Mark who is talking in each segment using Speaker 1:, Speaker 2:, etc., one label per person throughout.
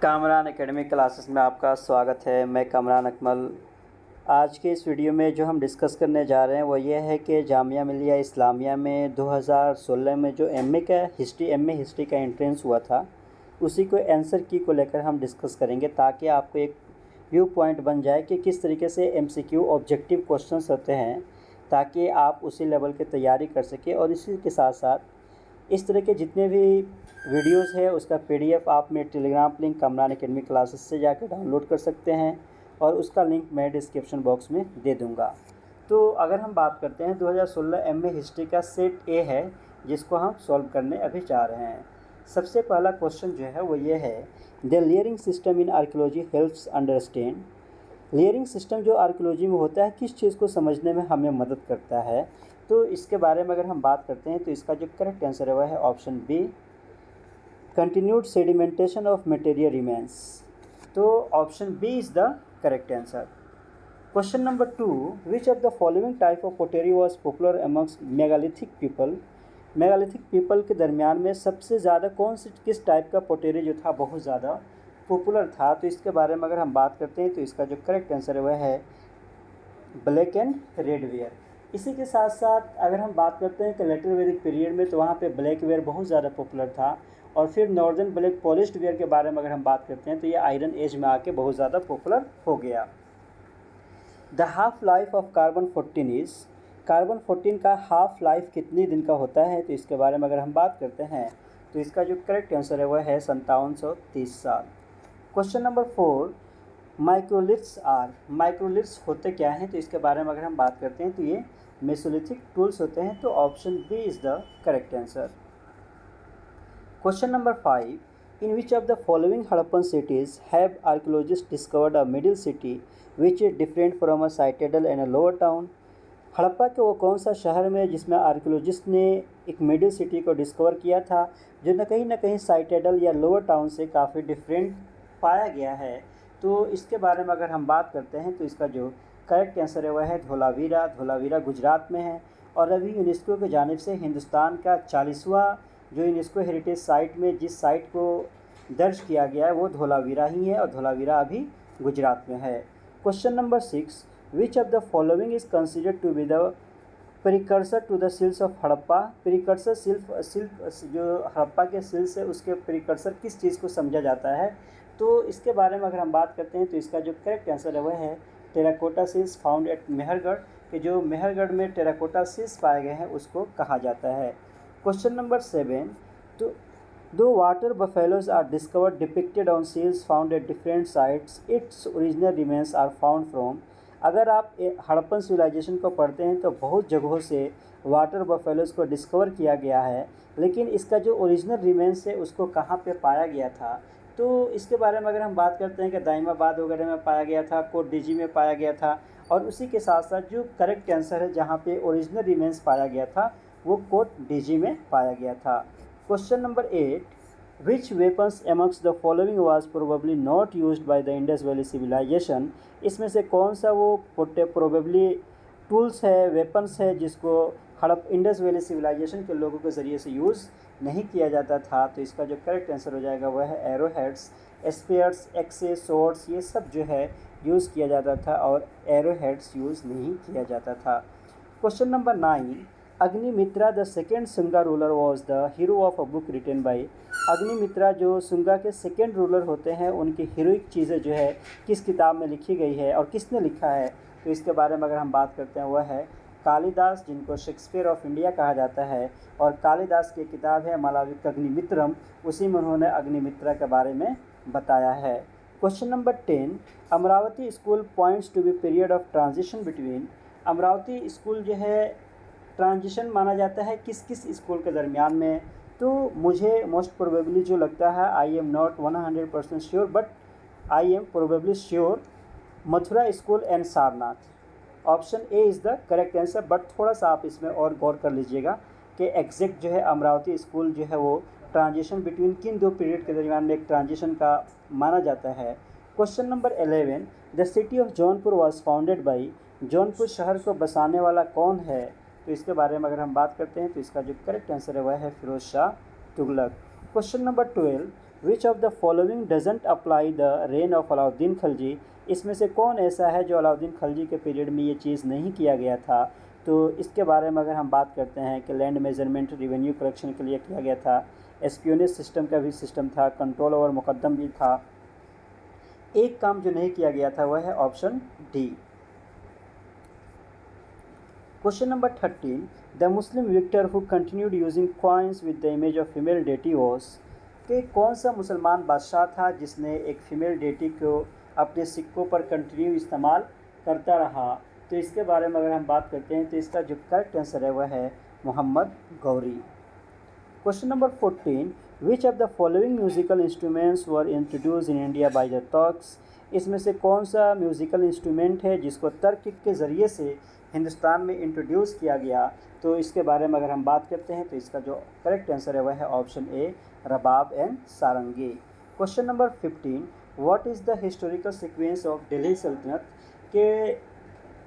Speaker 1: Kamran academic classes में आपका स्वागत है। मैं कामरान अकमल। आज के इस वीडियो में जो हम डिस्कस करने जा रहे हैं वो ये है कि जामिया मिलिया इस्लामिया में 2016 में जो एमए हिस्ट्री का एंट्रेंस हुआ था, उसी को आंसर की को लेकर हम डिस्कस करेंगे, ताकि आपको एक व्यू पॉइंट बन जाए कि किस तरीके से एमसीक्यू ऑब्जेक्टिव क्वेश्चंस होते हैं, ताकि आप उसी लेवल की तैयारी कर सकें। और इसी के साथ साथ इस तरह के जितने भी वीडियोस है उसका पीडीएफ आप मेरे Telegram link Kamran academy classes से जाकर डाउनलोड कर सकते हैं, और उसका लिंक मैं डिस्क्रिप्शन बॉक्स में दे दूंगा। तो अगर हम बात करते हैं 2016 एमए हिस्ट्री का सेट ए है, जिसको हम सॉल्व करने अभी जा रहे हैं। सबसे पहला क्वेश्चन जो है वो ये है, the layering system in archaeology helps understand. Layering system जो आर्कियोलॉजी में होता है किस चीज़ को समझने में हमें मदद करता है, तो इसके बारे में अगर हम बात करते हैं तो इसका जो करेक्ट आंसर है वह है option B, continued sedimentation of material remains. तो option B is the correct answer. Question number 2, which of the following type of pottery was popular amongst megalithic people. Megalithic people के दरमियान में सबसे ज़्यादा किस टाइप का पोटेरी जो था बहुत ज़्यादा पॉपुलर था, तो इसके बारे में अगर हम बात करते हैं तो इसका जो करेक्ट आंसर है वह है ब्लैक एंड रेड वेयर। इसी के साथ साथ अगर हम बात करते हैं कि लेटर वैदिक पीरियड में तो वहाँ पे ब्लैक वेयर बहुत ज़्यादा पॉपुलर था, और फिर नॉर्दर्न ब्लैक पॉलिश्ड वेयर के बारे में अगर हम बात करते हैं तो ये आयरन एज में आके बहुत ज़्यादा पॉपुलर हो गया। The half life of carbon 14 is. Carbon 14 का हाफ लाइफ कितने दिन का होता है, तो इसके बारे में अगर हम बात करते हैं तो इसका जो करेक्ट आंसर है वह है 5730 साल। Question number 4, microliths are. Microliths होते क्या हैं, तो इसके बारे में अगर हम बात करते हैं तो ये मेसोलिथिक टूल्स होते हैं, तो option B is the correct answer. Question number 5, in which of the following Harappan cities have archaeologists discovered a middle city which is different from a citadel and a lower town. Harappa के वो कौन सा शहर में जिसमें आर्कियोलॉजिस्ट ने एक middle city को डिस्कवर किया था, जो न कहीं साइटेडल या लोअर टाउन से काफ़ी डिफरेंट पाया गया है। तो इसके बारे में अगर हम बात करते हैं तो इसका जो करेक्ट आंसर है वह है धोलावीरा। धोलावीरा गुजरात में है, और अभी यूनेस्को की जानिब से हिंदुस्तान का 40वां जो यूनेस्को हेरिटेज साइट में जिस साइट को दर्ज किया गया है वो धोलावीरा ही है, और धोलावीरा अभी गुजरात में है। Question number 6, which of the following is considered to be the precursor to the seals of Harappa. Precursor शिल्प जो हड़प्पा के सिल्स है उसके प्रिकर्सर किस चीज़ को समझा जाता है, तो इसके बारे में अगर हम बात करते हैं तो इसका जो करेक्ट आंसर है वह है टेराकोटा सिल्स फाउंड एट मेहरगढ़, कि जो मेहरगढ़ में टेराकोटा सिल्स पाए गए हैं उसको कहा जाता है। क्वेश्चन नंबर 7, तो दो water buffaloes are discovered depicted on seals found at different sites, it's original remains are found from. अगर आप हड़प्पन सिविलाइजेशन को पढ़ते हैं तो बहुत जगहों से वाटर बफेलोज को डिस्कवर किया गया है, लेकिन इसका जो ओरिजिनल रिमेन्स है उसको कहाँ पे पाया गया था, तो इसके बारे में अगर हम बात करते हैं कि दाइमाबाद वगैरह में पाया गया था, कोट डीजी में पाया गया था, और उसी के साथ साथ जो करेक्ट आंसर है जहाँ पे ओरिजिनल रिमेन्स पाया गया था वो कोट डीजी में पाया गया था। Question number 8, which weapons amongst the following was probably not used by the Indus valley civilisation. इसमें से कौन सा वो प्रोबेबली टूल्स है, वेपन्स है जिसको इंडस वैली सिविलाइजेशन के लोगों के ज़रिए से यूज़ नहीं किया जाता था, तो इसका जो करेक्ट आंसर हो जाएगा वह है arrow heads, spears, axes, swords, ये सब जो है यूज़ किया जाता था, और एरो हेड्स यूज़ नहीं किया जाता था। Question number 9, Agnimitra the second Sunga ruler was the hero of a book written by. Agnimitra जो सुंगा के सेकेंड रूलर होते हैं उनकी हीरोइक चीज़ें जो है किस किताब में लिखी गई है और किसने लिखा है, तो इसके बारे में अगर हम बात करते हैं वह है कालिदास, जिनको शेक्सपियर ऑफ इंडिया कहा जाता है, और कालिदास की किताब है मालविका अग्निमित्रम, उसी में उन्होंने अग्निमित्रा के बारे में बताया है। Question number 10, Amaravati school points to be period of transition between. Amaravati school जो है ट्रांजिशन माना जाता है किस किस स्कूल के दरमियान में, तो मुझे मोस्ट प्रोबेबली जो लगता है, I am not 100% sure but I am probably sure, Mathura school and Sarnath. Option A is the correct answer, but थोड़ा सा आप इसमें और गौर कर लीजिएगा कि एग्जैक्ट जो है अमरावती स्कूल जो है वो ट्रांजिशन बिटवीन किन दो पीरियड के दरमियान में एक ट्रांजिशन का माना जाता है। Question number 11, the city of Jaunpur was founded by. Jaunpur शहर को बसाने वाला कौन है, तो इसके बारे में अगर हम बात करते हैं तो इसका जो करेक्ट आंसर है वह है Firoz Shah Tughlaq. Question number 12, which of the following doesn't apply the reign of Alauddin Khalji, इसमें से कौन ऐसा है जो अलाउद्दीन खलजी के पीरियड में ये चीज़ नहीं किया गया था। तो इसके बारे में अगर हम बात करते हैं कि लैंड मेजरमेंट रेवेन्यू कलेक्शन के लिए किया गया था, एस्पियोनेज सिस्टम का भी सिस्टम था, कंट्रोल ओवर मुकद्दम भी था। एक काम जो नहीं किया गया था वह है option D. Question number 13, the Muslim victor who continued using coins with the image of female deity was, कि कौन सा मुसलमान बादशाह था जिसने एक फ़ीमेल डेटी को अपने सिक्कों पर कंटिन्यू इस्तेमाल करता रहा। तो इसके बारे में अगर हम बात करते हैं तो इसका जो करेक्ट आंसर है वह है Mohammad Ghori. Question number 14, which of the following musical instruments were introduce in India by the Turks, इसमें से कौन सा म्यूज़िकल इंस्ट्रूमेंट है जिसको तर्क के ज़रिए से हिंदुस्तान में इंट्रोड्यूस किया गया। तो इसके बारे में अगर हम बात करते हैं तो इसका जो करेक्ट आंसर है वह है option A, rabab and sarangi. Question number 15, what is the historical sequence of Delhi Sultanate, के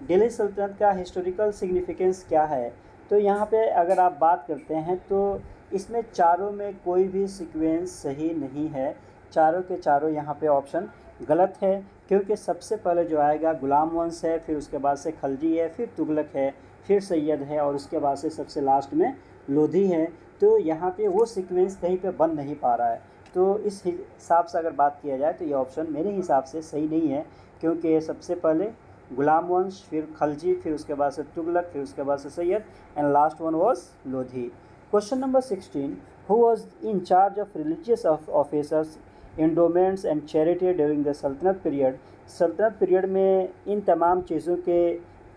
Speaker 1: दिल्ली सल्तनत का हिस्टोरिकल सिग्निफिकेंस क्या है। तो यहाँ पे अगर आप बात करते हैं तो इसमें चारों में कोई भी सीक्वेंस सही नहीं है, चारों के चारों यहाँ पे ऑप्शन गलत है, क्योंकि सबसे पहले जो आएगा गुलाम वंश है, फिर उसके बाद से खलजी है, फिर तुगलक है, फिर सैयद है और उसके बाद से सबसे लास्ट में लोधी है। तो यहाँ पे वो सीक्वेंस कहीं पे बन नहीं पा रहा है। तो इस हिसाब से अगर बात किया जाए तो ये ऑप्शन मेरे हिसाब से सही नहीं है, क्योंकि सबसे पहले गुलाम वंश, फिर खलजी, फिर उसके बाद से तुगलक, फिर उसके बाद से Syed and last one was Lodhi. Question number 16, who was in charge of religious officers, endowments and charity during the सल्तनत पीरियड, सल्तनत पीरियड में इन तमाम चीज़ों के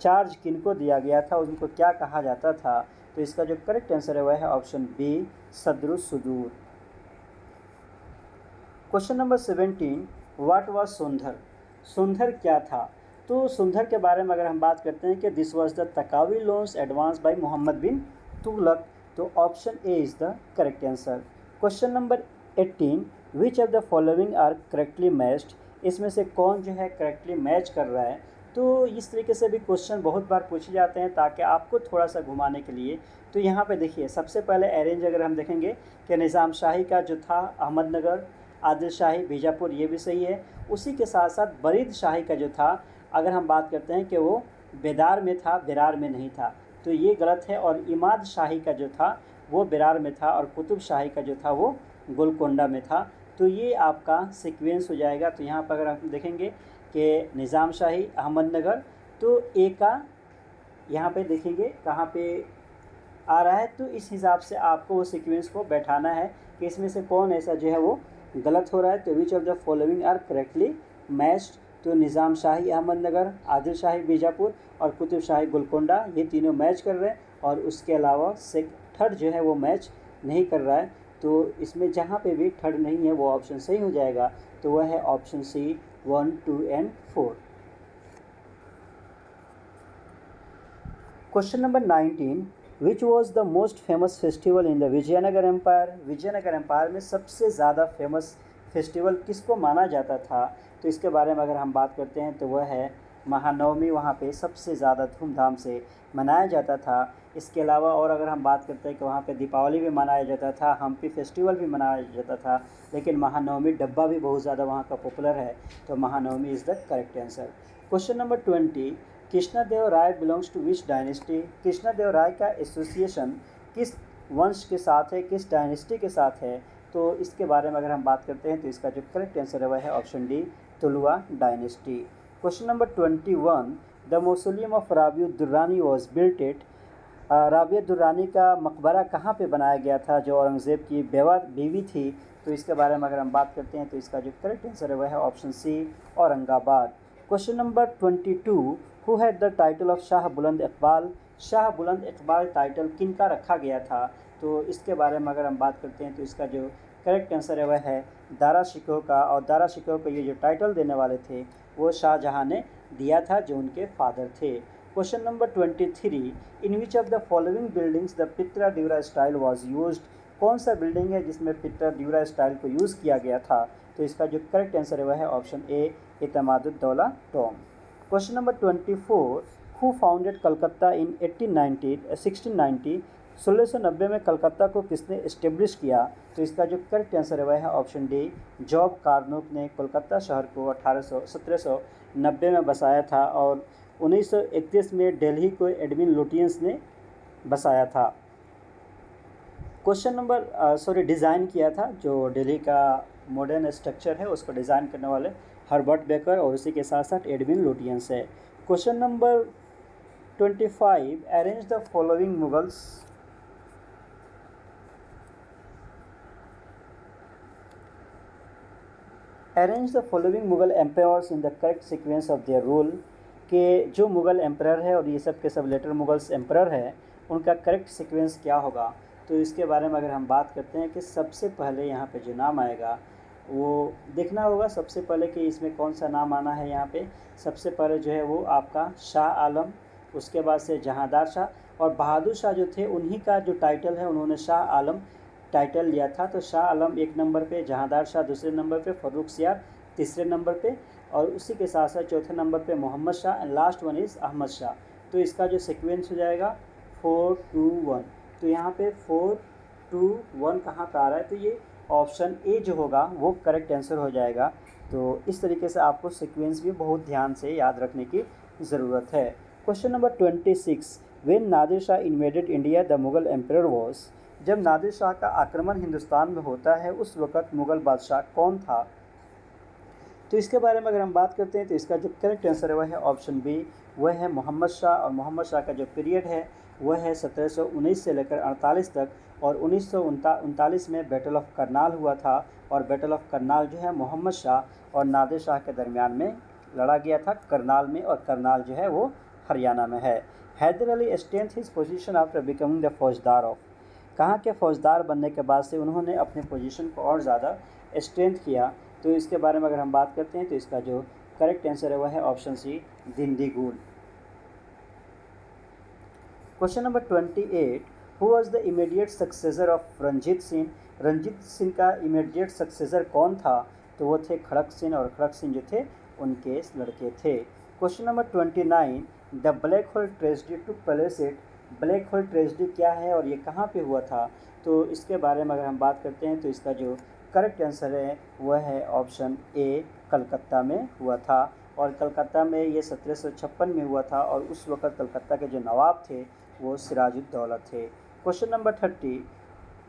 Speaker 1: चार्ज किनको दिया गया था, उनको क्या कहा जाता था। तो इसका जो करेक्ट आंसर है वह है option B, Sadrussudur. Question number 17, what was सुंदर, सुंदर क्या था। तो सुंदर के बारे में अगर हम बात करते हैं कि this was the taccavi loans advance by Mohammad bin Tughlaq, तो option A is the correct answer. Question number 18, which of the following are correctly matched, इसमें से कौन जो है करेक्टली मैच कर रहा है। तो इस तरीके से भी क्वेश्चन बहुत बार पूछे जाते हैं ताकि आपको थोड़ा सा घुमाने के लिए। तो यहाँ पे देखिए सबसे पहले अरेंज अगर हम देखेंगे कि निज़ाम शाही का जो था अहमदनगर, आदिल शाही बीजापुर, ये भी सही है। उसी के साथ साथ बरीद शाही का जो था अगर हम बात करते हैं कि वो बेदार में था, बिरार में नहीं था, तो ये गलत है। और इमाद शाही का जो था वो बिरार में था और कुतुब शाही का जो था वो गोलकोंडा में था। तो ये आपका सीक्वेंस हो जाएगा। तो यहाँ पर अगर हम देखेंगे कि निज़ाम शाही अहमदनगर, तो ए का यहाँ पे देखेंगे कहाँ पे आ रहा है। तो इस हिसाब से आपको वो सीक्वेंस को बैठाना है कि इसमें से कौन ऐसा जो है वो गलत हो रहा है। तो which of the following are correctly matched, तो निज़ाम शाही अहमदनगर, आदिल शाही बीजापुर और कुतुब शाही गोलकोंडा, ये तीनों मैच कर रहे हैं। और उसके अलावा थर्ड जो है वो मैच नहीं कर रहा है। तो इसमें जहाँ पे भी थर्ड नहीं है वो ऑप्शन सही हो जाएगा। तो वह है ऑप्शन सी, 1, 2 एंड 4। क्वेश्चन number 19, which was the most famous festival in the Vijayanagar empire, Vijayanagar empire में सबसे ज़्यादा फेमस फेस्टिवल किसको माना जाता था। तो इसके बारे में अगर हम बात करते हैं तो वह है महानवमी, वहाँ पे सबसे ज़्यादा धूमधाम से मनाया जाता था। इसके अलावा और अगर हम बात करते हैं कि वहाँ पे दीपावली भी मनाया जाता था, हम्पी फेस्टिवल भी मनाया जाता था, लेकिन महानवमी डब्बा भी बहुत ज़्यादा वहाँ का पॉपुलर है। तो Mahanavami is the correct answer. Question number 20, Krishnadeva Raya belongs to which dynasty, Krishnadeva Raya का एसोसिएशन किस वंश के साथ है, किस डायनेस्टी के साथ है। तो इसके बारे में अगर हम बात करते हैं तो इसका जो करेक्ट आंसर है वह है option D, Tuluva dynasty. Question number 21, the mausoleum of Rabia Durrani was built at, Rabia Durrani का मकबरा कहाँ पे बनाया गया था जो औरंगज़ेब की बीवी थी। तो इसके बारे में अगर हम बात करते हैं तो इसका जो करेक्ट आंसर है वह है option C, Aurangabad. Question number 22, who had the title of Shah Buland Iqbal, Shah Buland Iqbal title किनका रखा गया था। तो इसके बारे में अगर हम बात करते हैं तो इसका जो करेक्ट आंसर है वह है दारा शिकोह का। और दारा शिकोह को ये जो टाइटल देने वाले थे वो शाहजहाँ ने दिया था जो उनके फादर थे। Question number 23, in which of the following buildings the पित्रा ड्यूरा स्टाइल वाज यूज्ड, कौन सा बिल्डिंग है जिसमें पित्रा ड्यूरा स्टाइल को यूज़ किया गया था। तो इसका जो करेक्ट आंसर है वह है option A, Itimad-ud-Daulah tomb. Question number 24, who founded Calcutta in 1690, 1690 में कलकत्ता को किसने इस्टेब्लिश किया? तो इसका जो करेक्ट आंसर है वह है ऑप्शन डी, जॉब कार्नोक ने कोलकाता शहर को 1790 में बसाया था और 1931 में दिल्ली को एडविन लुटियंस ने बसाया था। क्वेश्चन नंबर डिज़ाइन किया था, जो दिल्ली का मॉडर्न स्ट्रक्चर है उसको डिज़ाइन करने वाले हर्बर्ट बेकर और उसी के साथ साथ एडविन लुटियंस है। Question number 25, arrange the following Mughals. Arrange the following Mughal empires in the correct sequence of their rule. के जो मुगल एम्पायर है और ये सब के सब लेटर मुगल्स एम्पायर है, उनका करेक्ट सीक्वेंस क्या होगा? तो इसके बारे में अगर हम बात करते हैं कि सबसे पहले यहाँ पे जो नाम आएगा वो देखना होगा। सबसे पहले कि इसमें कौन सा नाम आना है। यहाँ पे सबसे पहले जो है वो आपका शाह आलम, उसके बाद से जहांदार शाह और बहादुर शाह जो थे उन्हीं का जो टाइटल है उन्होंने शाह आलम टाइटल लिया था। तो शाह आलम एक नंबर पे, जहांदार शाह दूसरे नंबर पे, फर्रुख सियार तीसरे नंबर पे और उसी के साथ साथ चौथे नंबर पे Mohammad Shah and last one is Ahmad Shah. तो इसका जो सीक्वेंस हो जाएगा 4, 2, 1। तो यहाँ पे 4, 2, 1 कहाँ पर आ रहा है? तो ये ऑप्शन ए जो होगा वो करेक्ट आंसर हो जाएगा। तो इस तरीके से आपको सीक्वेंस भी बहुत ध्यान से याद रखने की ज़रूरत है। Question number 26, when Nadir Shah invaded India the Mughal empire was. जब नादिर शाह का आक्रमण हिंदुस्तान में होता है उस वक़्त मुग़ल बादशाह कौन था? तो इसके बारे में अगर हम बात करते हैं तो इसका जो करेक्ट आंसर है वह है ऑप्शन बी, वह है मोहम्मद शाह। और मोहम्मद शाह का जो पीरियड है वह है 1719 से लेकर 48 तक और 1939 में बैटल ऑफ करनाल हुआ था और बैटल ऑफ करनाल जो है मोहम्मद शाह और नादिर शाह के दरमियान में लड़ा गया था करनाल में, और करनाल जो है वो हरियाणा में है। Haidar Ali strength his position after becoming the faujdar of. कहाँ के फौजदार बनने के बाद से उन्होंने अपने पोजीशन को और ज़्यादा स्ट्रेंथ किया। तो इसके बारे में अगर हम बात करते हैं तो इसका जो करेक्ट आंसर है वह है option C, Dindigul. Question number 28, who was the immediate successor of Ranjit Singh. Ranjit Singh का इमीडिएट सक्सेसर कौन था? तो वो थे खड़क सिंह और खड़क सिंह जो थे उनके लड़के थे। Question number 29, the black hole tragedy took place at. Black hole tragedy क्या है और ये कहाँ पे हुआ था? तो इसके बारे में अगर हम बात करते हैं तो इसका जो करेक्ट आंसर है वह है ऑप्शन ए, कलकत्ता में हुआ था। और कलकत्ता में ये 1756 में हुआ था और उस वक़्त कलकत्ता के जो नवाब थे वो सिराजुद्दौला थे। Question number 30,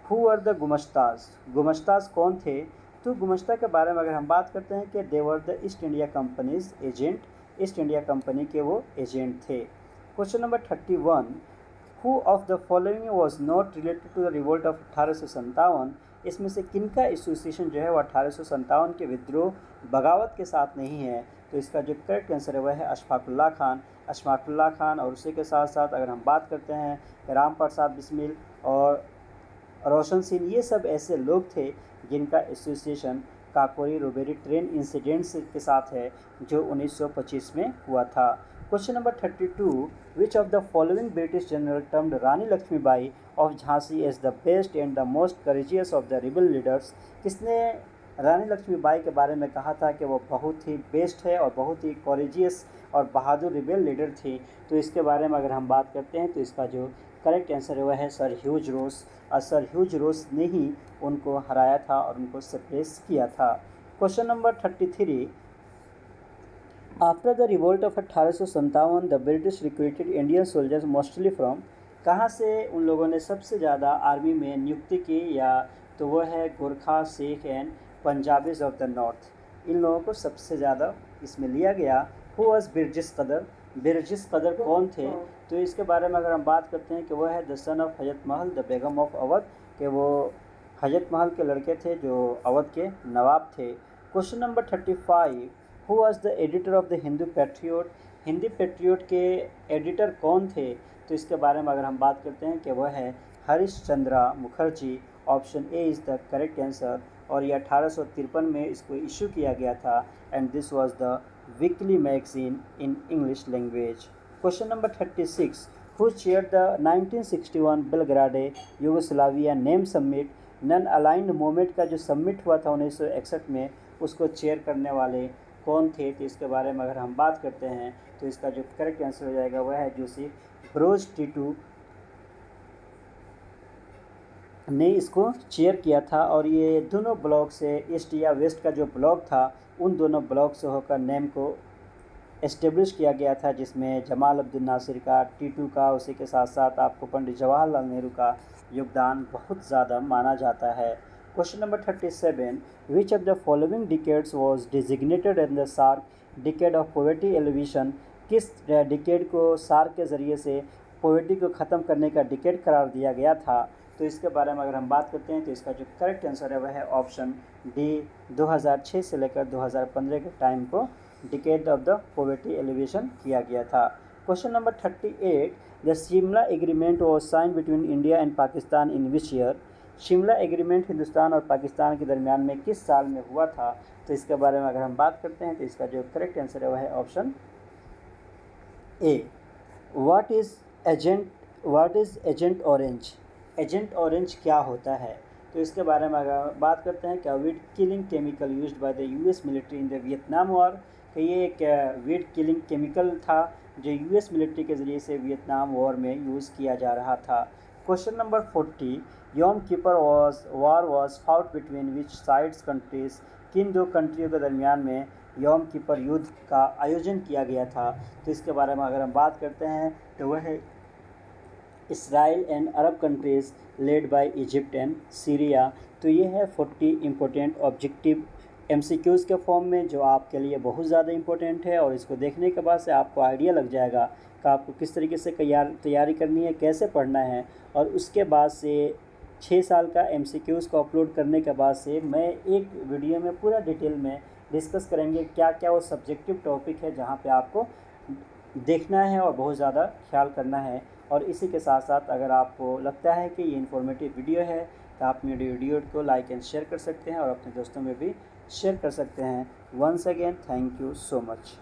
Speaker 1: who are the gumashtas. Gumashtas कौन थे? तो गुमश्ता के बारे में अगर हम बात करते हैं कि they were the East India company's agent. East India company के वो एजेंट थे। Question number 31, who of the following was not related to the revolt of 1857। इसमें से किनका एसोसिएशन जो है वो 1857 के विद्रोह बगावत के साथ नहीं है? तो इसका जो करेक्ट आंसर है वह है अशफाकुल्लाह खान। अशफाकुल्लाह खान और उसी के साथ साथ अगर हम बात करते हैं राम प्रसाद बिस्मिल और रोशन सिंह, ये सब ऐसे लोग थे जिनका association Kakori robbery train incidents के साथ है जो 1925 में हुआ था। Question number 32, which of the following British general termed Rani Lakshmibai of Jhansi as the best and the most courageous of the rebel leaders. किसने रानी लक्ष्मीबाई के बारे में कहा था कि वो बहुत ही बेस्ट है और बहुत ही करेजियस और बहादुर रिबेल लीडर थी? तो इसके बारे में अगर हम बात करते हैं तो इसका जो करेक्ट आंसर है वह है सर ह्यूज रोस। और सर ह्यूज रोस ने ही उनको हराया था और उनको सप्रेस किया था। Question number 33, after the revolt of 1857 the British recruited Indian soldiers mostly from. कहाँ से उन लोगों ने सबसे ज़्यादा आर्मी में नियुक्ति की? या तो वो है Gorkha, Sikh and Punjabis of the north. इन लोगों को सबसे ज़्यादा इसमें लिया गया। हु वाज बिरजिस कदर। बिरजिस कदर कौन थे? तो इसके बारे में अगर हम बात करते हैं कि वह है the son of Hazrat Mahal the Begum of Awadh, कि वो हजरत महल के लड़के थे जो अवध के नवाब थे। Question number 35, who was the editor of the Hindu patriot. Hindi patriot के एडिटर कौन थे? तो इसके बारे में अगर हम बात करते हैं कि वह है Harish Chandra Mukherjee. Option A is the correct answer. और ये 1853 में इसको इशू किया गया था and this was the weekly magazine in English language. Question number 36, who chair the 1961 Belgrade Yugoslavia NAM summit. Non aligned movement का जो समिट हुआ था 1961 में, उसको चेयर करने वाले कौन थे? तो इसके बारे में अगर हम बात करते हैं तो इसका जो करेक्ट आंसर हो जाएगा वह है जोसेफ ब्रोज टिटू। ने इसको चेयर किया था। और ये दोनों ब्लॉक से, ईस्ट या वेस्ट का जो ब्लॉक था, उन दोनों ब्लॉक से होकर नेम को एस्टेब्लिश किया गया था, जिसमें जमाल अब्दुल नासिर का, टीटू का, उसी के साथ साथ आपको पंडित जवाहरलाल नेहरू का योगदान बहुत ज़्यादा माना जाता है। Question number 37, which of the following decades was designated in the SAARC decade of poverty alleviation? किस डिकेड को सार्क के ज़रिए से पॉवर्टी को ख़त्म करने का डिकेड करार दिया गया था? तो इसके बारे में अगर हम बात करते हैं तो इसका जो करेक्ट आंसर है वह है ऑप्शन डी, 2006 से लेकर 2015 के टाइम को decade of the poverty alleviation किया गया था। Question number 38, the Shimla agreement was sign between India and Pakistan in which year? Shimla agreement Hindustan और पाकिस्तान के दरमियान में किस साल में हुआ था? तो इसके बारे में अगर हम बात करते हैं तो इसका जो करेक्ट आंसर है वह है option A. What is agent orange? Agent orange क्या होता है? तो इसके बारे में अगर बात करते हैं, क्या weed killing chemical used by the US military in the Vietnam war? कि ये एक वीड किलिंग केमिकल था जो यूएस मिलिट्री के ज़रिए से वियतनाम वॉर में यूज़ किया जा रहा था। Question number 40, Yom Kippur war was fought between which sides countries? किन दो कंट्रियों के दरमियान में योम किपर युद्ध का आयोजन किया गया था? तो इसके बारे में अगर हम बात करते हैं तो वह है Israel and Arab countries led by Egypt and Syria. तो ये है 40 इम्पोर्टेंट ऑब्जेक्टिव MCQs के फॉर्म में, जो आपके लिए बहुत ज़्यादा इम्पोर्टेंट है। और इसको देखने के बाद से आपको आइडिया लग जाएगा कि आपको किस तरीके से तैयारी करनी है, कैसे पढ़ना है। और उसके बाद से 6 साल का MCQs को अपलोड करने के बाद से मैं एक वीडियो में पूरा डिटेल में डिस्कस करेंगे क्या क्या वो सब्जेक्टिव टॉपिक है जहाँ पे आपको देखना है और बहुत ज़्यादा ख्याल करना है। और इसी के साथ साथ अगर आपको लगता है कि ये इन्फॉर्मेटिव वीडियो है तो आप मेरे वीडियो को लाइक एंड शेयर कर सकते हैं और अपने दोस्तों में भी शेयर कर सकते हैं। Once again thank you so much.